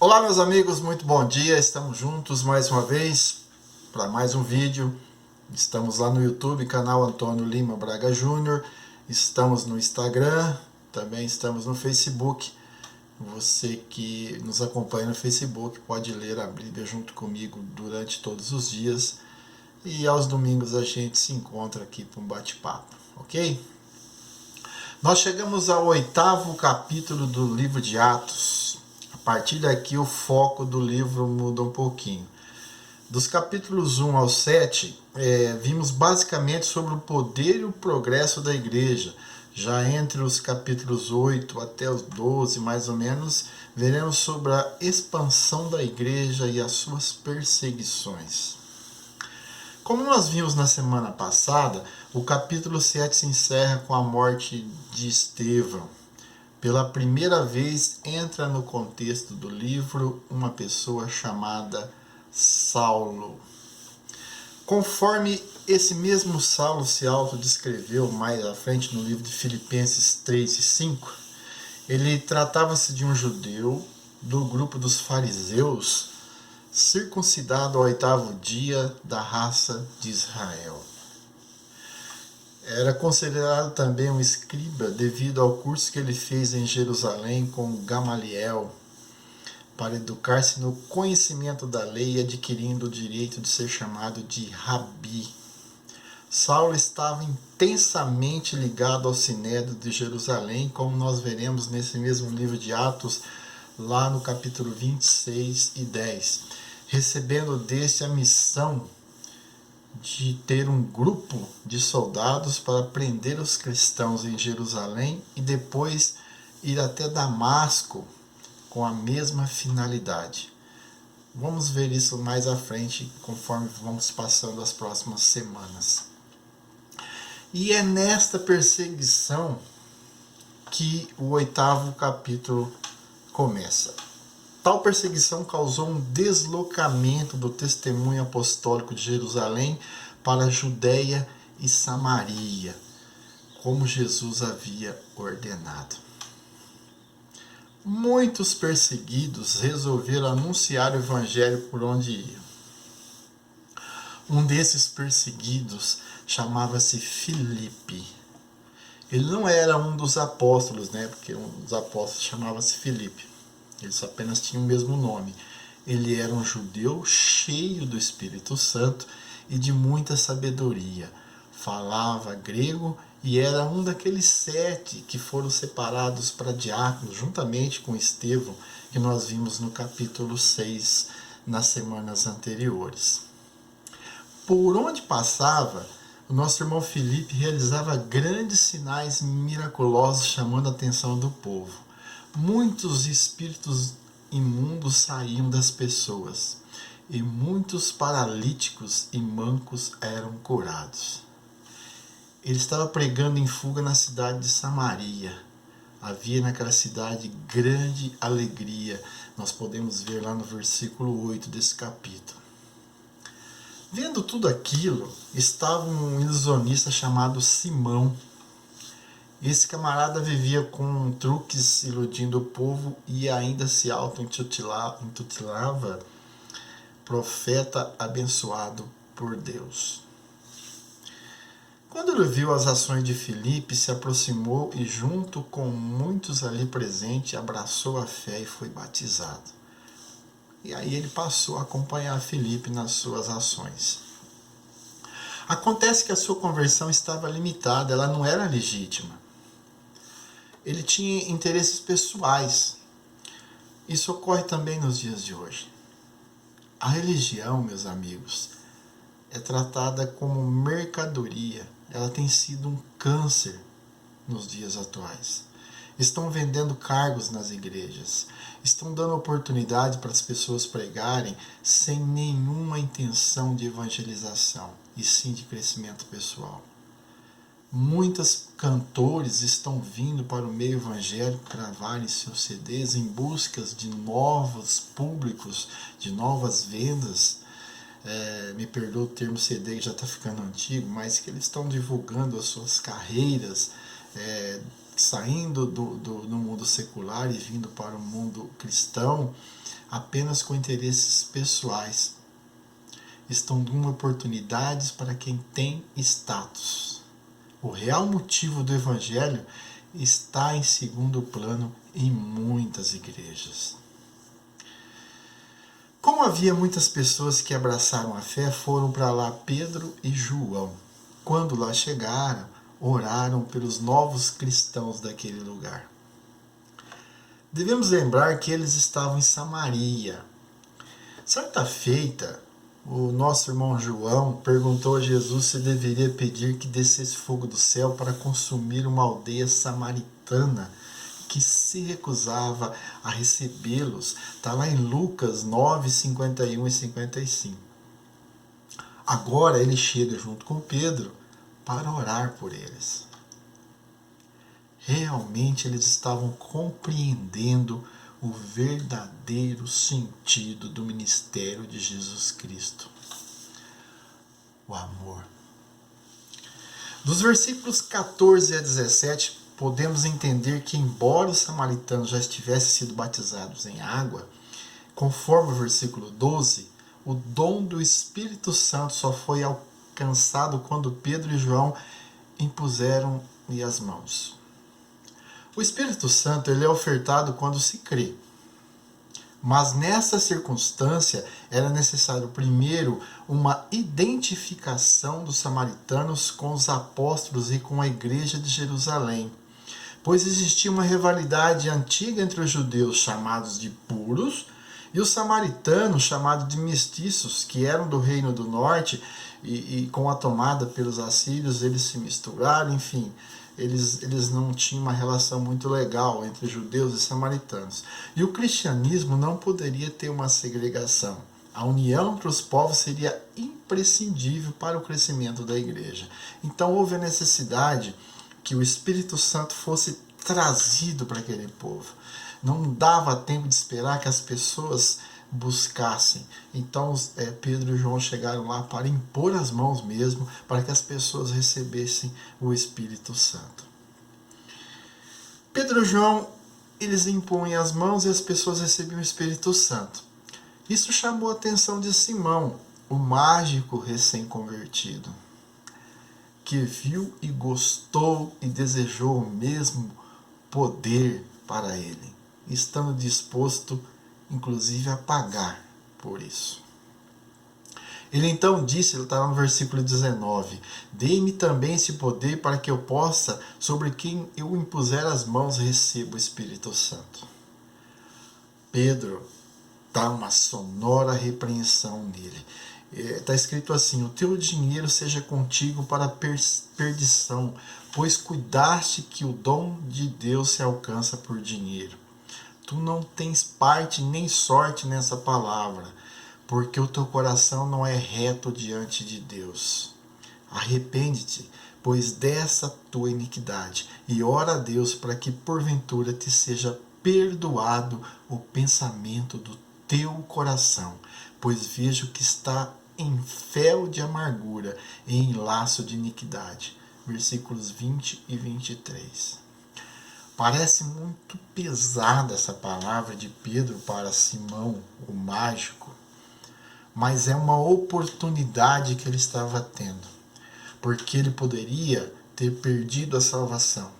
Olá, meus amigos, muito bom dia. Estamos juntos mais uma vez para mais um vídeo. Estamos lá no YouTube, canal Antônio Lima Braga Júnior. Estamos no Instagram, também estamos no Facebook. Você que nos acompanha no Facebook pode ler a Bíblia junto comigo durante todos os dias. E aos domingos a gente se encontra aqui para um bate-papo, ok? Nós chegamos ao 8º capítulo do livro de Atos. A partir daqui o foco do livro muda um pouquinho. Dos capítulos 1 ao 7, vimos basicamente sobre o poder e o progresso da igreja. Já entre os capítulos 8 até os 12, mais ou menos, veremos sobre a expansão da igreja e as suas perseguições. Como nós vimos na semana passada, o capítulo 7 se encerra com a morte de Estevão. Pela primeira vez entra no contexto do livro uma pessoa chamada Saulo. Conforme esse mesmo Saulo se autodescreveu mais à frente no livro de Filipenses 3 e 5, ele tratava-se de um judeu do grupo dos fariseus, circuncidado ao 8º dia da raça de Israel. Era considerado também um escriba devido ao curso que ele fez em Jerusalém com Gamaliel, para educar-se no conhecimento da lei, adquirindo o direito de ser chamado de Rabi. Saulo estava intensamente ligado ao Sinédrio de Jerusalém, como nós veremos nesse mesmo livro de Atos, lá no capítulo 26 e 10, recebendo deste a missão de ter um grupo de soldados para prender os cristãos em Jerusalém e depois ir até Damasco com a mesma finalidade. Vamos ver isso mais à frente, conforme vamos passando as próximas semanas. E é nesta perseguição que o 8º capítulo começa. Tal perseguição causou um deslocamento do testemunho apostólico de Jerusalém para a Judéia e Samaria, como Jesus havia ordenado. Muitos perseguidos resolveram anunciar o evangelho por onde iam. Um desses perseguidos chamava-se Filipe. Ele não era um dos apóstolos, porque um dos apóstolos chamava-se Filipe. Eles apenas tinham o mesmo nome. Ele era um judeu cheio do Espírito Santo e de muita sabedoria. Falava grego e era um daqueles 7 que foram separados para diáconos, juntamente com Estevão, que nós vimos no capítulo 6, nas semanas anteriores. Por onde passava, o nosso irmão Filipe realizava grandes sinais miraculosos, chamando a atenção do povo. Muitos espíritos imundos saíam das pessoas, e muitos paralíticos e mancos eram curados. Ele estava pregando em fuga na cidade de Samaria. Havia naquela cidade grande alegria. Nós podemos ver lá no versículo 8 desse capítulo. Vendo tudo aquilo, estava um ilusionista chamado Simão. Esse camarada vivia com truques iludindo o povo e ainda se auto-intitulava profeta abençoado por Deus. Quando ele viu as ações de Filipe, se aproximou e, junto com muitos ali presentes, abraçou a fé e foi batizado. E aí ele passou a acompanhar Filipe nas suas ações. Acontece que a sua conversão estava limitada, ela não era legítima. Ele tinha interesses pessoais. Isso ocorre também nos dias de hoje. A religião, meus amigos, é tratada como mercadoria. Ela tem sido um câncer nos dias atuais. Estão vendendo cargos nas igrejas. Estão dando oportunidade para as pessoas pregarem sem nenhuma intenção de evangelização, e sim de crescimento pessoal. Muitos cantores estão vindo para o meio evangélico gravarem seus CDs em busca de novos públicos, de novas vendas. Me perdoa o termo CD, que já está ficando antigo, mas que eles estão divulgando as suas carreiras, saindo do mundo secular e vindo para o mundo cristão, apenas com interesses pessoais. Estão dando oportunidades para quem tem status. O real motivo do Evangelho está em segundo plano em muitas igrejas. Como havia muitas pessoas que abraçaram a fé, foram para lá Pedro e João. Quando lá chegaram, oraram pelos novos cristãos daquele lugar. Devemos lembrar que eles estavam em Samaria. Certa feita, o nosso irmão João perguntou a Jesus se deveria pedir que descesse fogo do céu para consumir uma aldeia samaritana que se recusava a recebê-los. Está lá em Lucas 9, 51 e 55. Agora ele chega junto com Pedro para orar por eles. Realmente eles estavam compreendendo o verdadeiro sentido do ministério de Jesus Cristo. O amor. Dos versículos 14 a 17, podemos entender que, embora os samaritanos já tivessem sido batizados em água, conforme o versículo 12, o dom do Espírito Santo só foi alcançado quando Pedro e João impuseram-lhe as mãos. O Espírito Santo ele é ofertado quando se crê. Mas nessa circunstância era necessário primeiro uma identificação dos samaritanos com os apóstolos e com a igreja de Jerusalém, pois existia uma rivalidade antiga entre os judeus chamados de puros e os samaritanos chamados de mestiços, que eram do reino do norte e com a tomada pelos assírios eles se misturaram, enfim. Eles não tinham uma relação muito legal entre judeus e samaritanos. E o cristianismo não poderia ter uma segregação. A união entre os povos seria imprescindível para o crescimento da igreja. Então houve a necessidade que o Espírito Santo fosse trazido para aquele povo. Não dava tempo de esperar que as pessoas buscassem. Então Pedro e João chegaram lá para impor as mãos mesmo, para que as pessoas recebessem o Espírito Santo. Pedro e João, eles impõem as mãos e as pessoas recebiam o Espírito Santo. Isso chamou a atenção de Simão, o mágico recém-convertido, que viu e gostou e desejou o mesmo poder para ele, estando disposto inclusive a pagar por isso. Ele então disse, ele está no versículo 19, dê-me também esse poder para que eu possa, sobre quem eu impuser as mãos, receba o Espírito Santo. Pedro dá uma sonora repreensão nele. Está escrito assim, o teu dinheiro seja contigo para perdição, pois cuidaste que o dom de Deus se alcança por dinheiro. Tu não tens parte nem sorte nessa palavra, porque o teu coração não é reto diante de Deus. Arrepende-te, pois dessa tua iniquidade, e ora a Deus para que porventura te seja perdoado o pensamento do teu coração, pois vejo que está em fel de amargura e em laço de iniquidade. Versículos 20 e 23. Parece muito pesada essa palavra de Pedro para Simão, o mágico, mas é uma oportunidade que ele estava tendo, porque ele poderia ter perdido a salvação,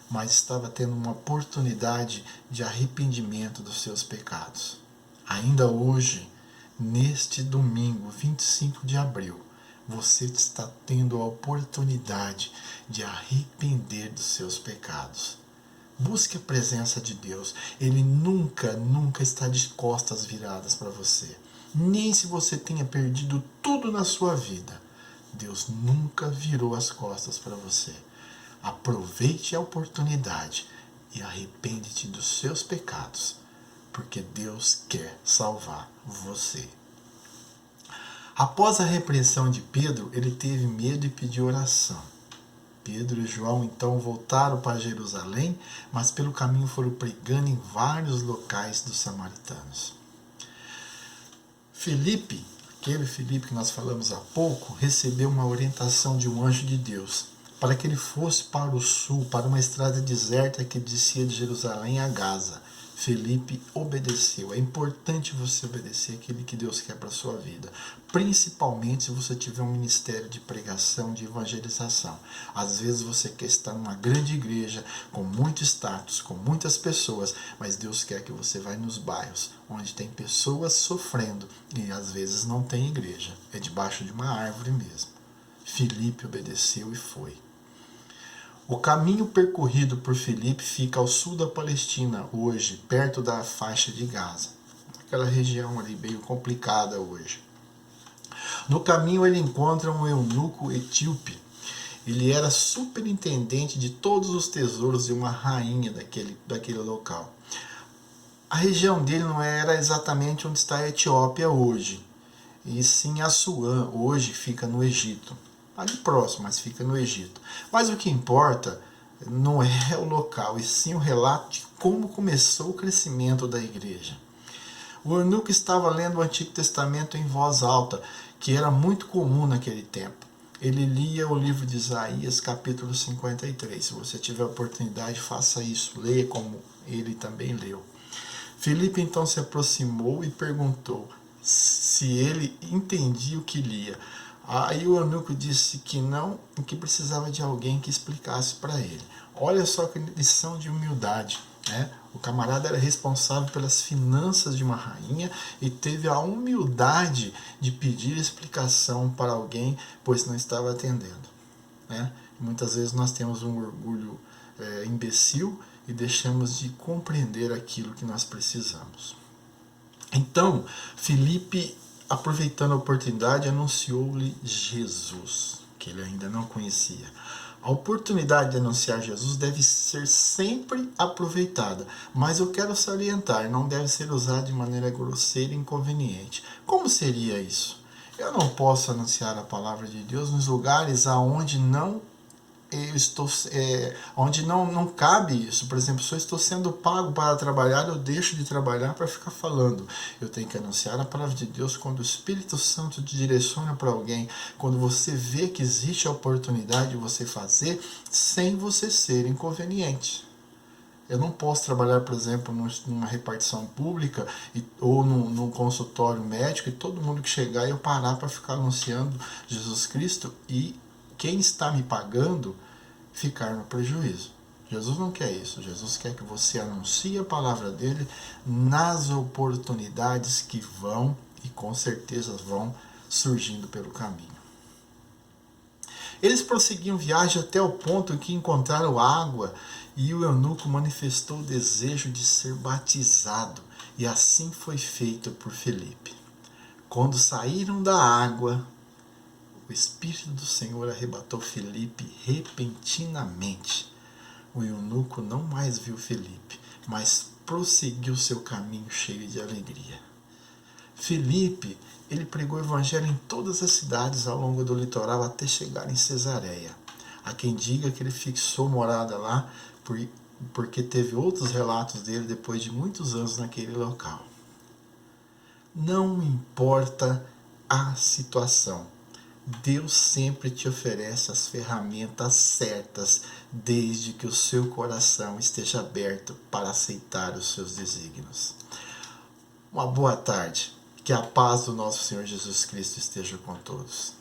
mas estava tendo uma oportunidade de arrependimento dos seus pecados. Ainda hoje, neste domingo, 25 de abril, você está tendo a oportunidade de arrepender dos seus pecados. Busque a presença de Deus. Ele nunca está de costas viradas para você. Nem se você tenha perdido tudo na sua vida. Deus nunca virou as costas para você. Aproveite a oportunidade e arrepende-te dos seus pecados, porque Deus quer salvar você. Após a repreensão de Pedro, ele teve medo e pediu oração. Pedro e João então voltaram para Jerusalém, mas pelo caminho foram pregando em vários locais dos samaritanos. Filipe, aquele Filipe que nós falamos há pouco, recebeu uma orientação de um anjo de Deus, para que ele fosse para o sul, para uma estrada deserta que descia de Jerusalém a Gaza. Felipe obedeceu. É importante você obedecer aquilo que Deus quer para a sua vida, principalmente se você tiver um ministério de pregação, de evangelização. Às vezes você quer estar numa grande igreja, com muito status, com muitas pessoas, mas Deus quer que você vá nos bairros, onde tem pessoas sofrendo, e às vezes não tem igreja, é debaixo de uma árvore mesmo. Felipe obedeceu e foi. O caminho percorrido por Felipe fica ao sul da Palestina hoje, perto da faixa de Gaza. Aquela região ali meio complicada hoje. No caminho ele encontra um eunuco etíope. Ele era superintendente de todos os tesouros de uma rainha daquele local. A região dele não era exatamente onde está a Etiópia hoje, e sim Assuã, hoje fica no Egito. Ali próximo, mas fica no Egito. Mas o que importa não é o local, e sim o relato de como começou o crescimento da igreja. O eunuco estava lendo o Antigo Testamento em voz alta, que era muito comum naquele tempo. Ele lia o livro de Isaías, capítulo 53. Se você tiver oportunidade, faça isso. Leia como ele também leu. Felipe então se aproximou e perguntou se ele entendia o que lia. Aí o eunuco disse que não, e que precisava de alguém que explicasse para ele. Olha só que lição de humildade, né? O camarada era responsável pelas finanças de uma rainha e teve a humildade de pedir explicação para alguém, pois não estava atendendo, né? Muitas vezes nós temos um orgulho imbecil e deixamos de compreender aquilo que nós precisamos. Então, Felipe, aproveitando a oportunidade, anunciou-lhe Jesus, que ele ainda não conhecia. A oportunidade de anunciar Jesus deve ser sempre aproveitada, mas eu quero salientar, não deve ser usada de maneira grosseira e inconveniente. Como seria isso? Eu não posso anunciar a palavra de Deus nos lugares aonde onde não cabe isso. Por exemplo, se eu estou sendo pago para trabalhar, eu deixo de trabalhar para ficar falando. Eu tenho que anunciar a palavra de Deus quando o Espírito Santo te direciona para alguém, quando você vê que existe a oportunidade de você fazer sem você ser inconveniente. Eu não posso trabalhar, por exemplo, numa repartição pública ou num consultório médico e todo mundo que chegar eu parar para ficar anunciando Jesus Cristo e quem está me pagando ficar no prejuízo. Jesus não quer isso. Jesus quer que você anuncie a palavra dele nas oportunidades que vão e com certeza vão surgindo pelo caminho. Eles prosseguiam viagem até o ponto em que encontraram água e o eunuco manifestou o desejo de ser batizado, e assim foi feito por Felipe. Quando saíram da água, o Espírito do Senhor arrebatou Felipe repentinamente. O eunuco não mais viu Felipe, mas prosseguiu seu caminho cheio de alegria. Felipe, ele pregou o evangelho em todas as cidades ao longo do litoral até chegar em Cesareia. Há quem diga que ele fixou morada lá porque teve outros relatos dele depois de muitos anos naquele local. Não importa a situação, Deus sempre te oferece as ferramentas certas, desde que o seu coração esteja aberto para aceitar os seus desígnios. Uma boa tarde. Que a paz do nosso Senhor Jesus Cristo esteja com todos.